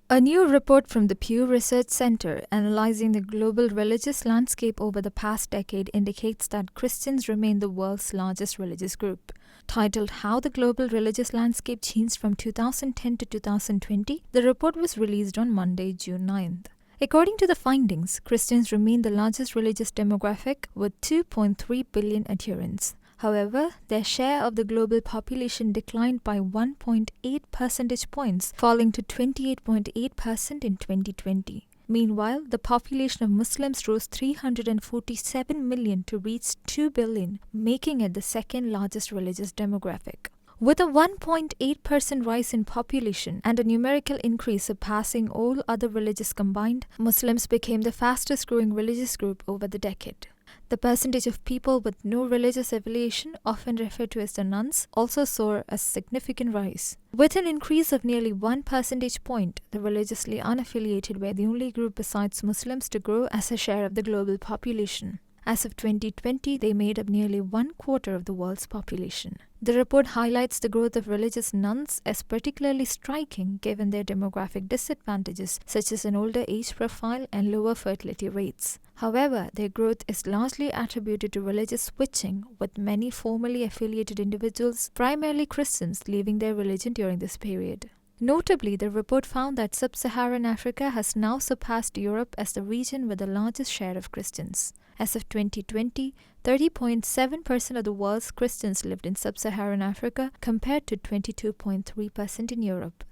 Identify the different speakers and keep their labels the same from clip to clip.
Speaker 1: A new report from the Pew Research Center analyzing the global religious landscape over the past decade indicates that Christians remain the world's largest religious group. Titled How the Global Religious Landscape Changed from 2010 to 2020, the report was released on Monday, June 9th. According to the findings, Christians remain the largest religious demographic with 2.3 billion adherents. However, their share of the global population declined by 1.8 percentage points, falling to 28.8% in 2020. Meanwhile, the population of Muslims rose 347 million to reach 2 billion, making it the second largest religious demographic. With a 1.8% rise in population and a numerical increase surpassing all other religions combined, Muslims became the fastest growing religious group over the decade. The percentage of people with no religious affiliation, often referred to as the nones, also saw a significant rise. With an increase of nearly 1 percentage point, the religiously unaffiliated were the only group besides Muslims to grow as a share of the global population. As of 2020, they made up nearly 1/4 of the world's population. The report highlights the growth of religious nones as particularly striking given their demographic disadvantages such as an older age profile and lower fertility rates. However, their growth is largely attributed to religious switching, with many formerly affiliated individuals, primarily Christians, leaving their religion during this period. Notably, the report found that sub-Saharan Africa has now surpassed Europe as the region with the largest share of Christians. As of 2020, 30.7% of the world's Christians lived in sub-Saharan Africa compared to 22.3% in Europe.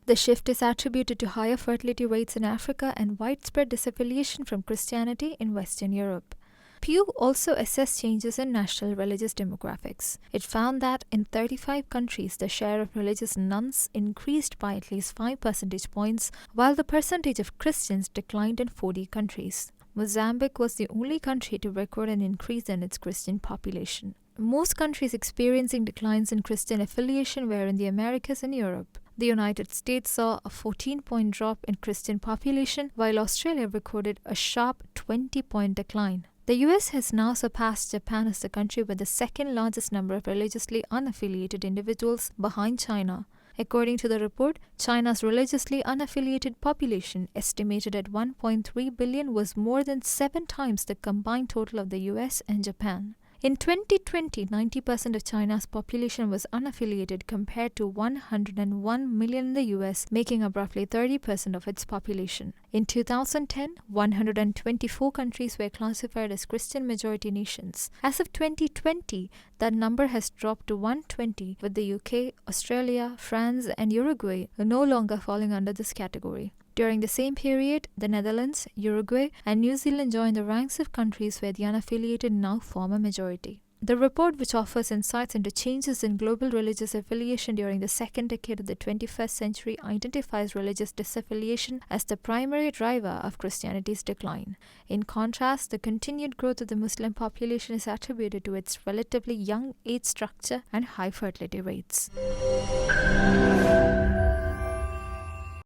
Speaker 1: The shift is attributed to higher fertility rates in Africa and widespread disaffiliation from Christianity in Western Europe. Pew also assessed changes in national religious demographics. It found that in 35 countries, the share of religious nones increased by at least 5 percentage points, while the percentage of Christians declined in 40 countries. Mozambique was the only country to record an increase in its Christian population. Most countries experiencing declines in Christian affiliation were in the Americas and Europe. The United States saw a 14-point drop in Christian population, while Australia recorded a sharp 20-point decline. The US has now surpassed Japan as the country with the second largest number of religiously unaffiliated individuals, behind China. According to the report, China's religiously unaffiliated population, estimated at 1.3 billion, was more than 7 times the combined total of the US and Japan. In 2020, 90% of China's population was unaffiliated compared to 101 million in the US, making up roughly 30% of its population. In 2010, 124 countries were classified as Christian majority nations. As of 2020, that number has dropped to 120, with the UK, Australia, France, and Uruguay no longer falling under this category. During the same period, the Netherlands, Uruguay, and New Zealand joined the ranks of countries where the unaffiliated now form a majority. The report, which offers insights into changes in global religious affiliation during the second decade of the 21st century, identifies religious disaffiliation as the primary driver of Christianity's decline. In contrast, the continued growth of the Muslim population is attributed to its relatively young age structure and high fertility rates.